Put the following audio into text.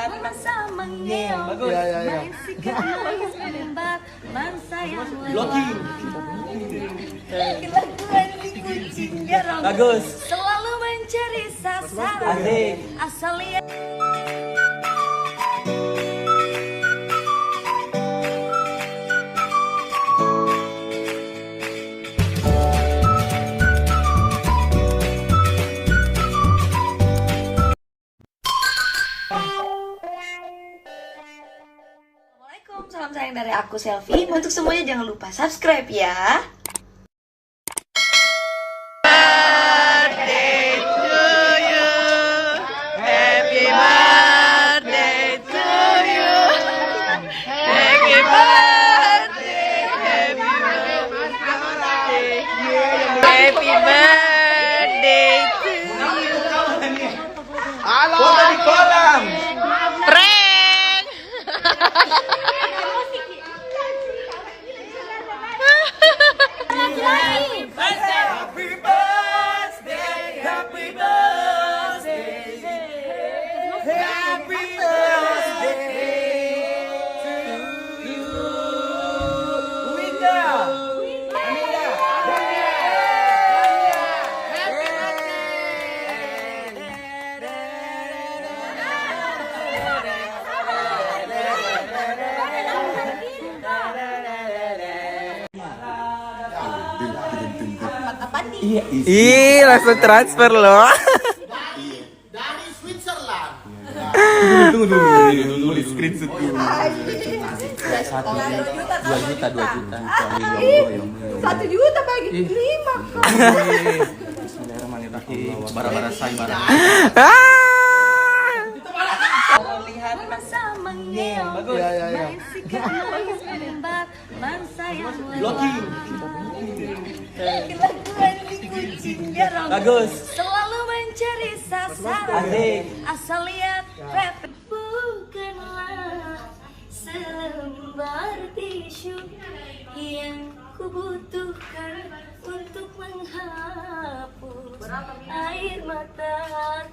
Terlihat masa mengeong. Bagus. Blocking. Kelakuan si kucing garong. Bagus. Selalu mencari sasaran. Asik. Asal lihat. Assalamualaikum, salam sayang dari aku Selfie. Untuk semuanya jangan lupa subscribe ya. Happy birthday to you. Halo, di kolam. Prank. Happy birthday, happy birthday, happy birthday to you. Winda, Ih, langsung transfer loh. Dari Switzerland. Tunggu dulu, di screenshot dulu. 1 juta bagi 5. Bismillahirrahmanirrahim. Bara-bara sayembara. terlihat masa mengeong. Bagus. Blocking. Kelakuan si kucing garong. Bagus. Selalu mencari sasaran. Asik. Asal lihat rap. Bukanlah selembar tisu yang kubutuhkan untuk menghapus air mata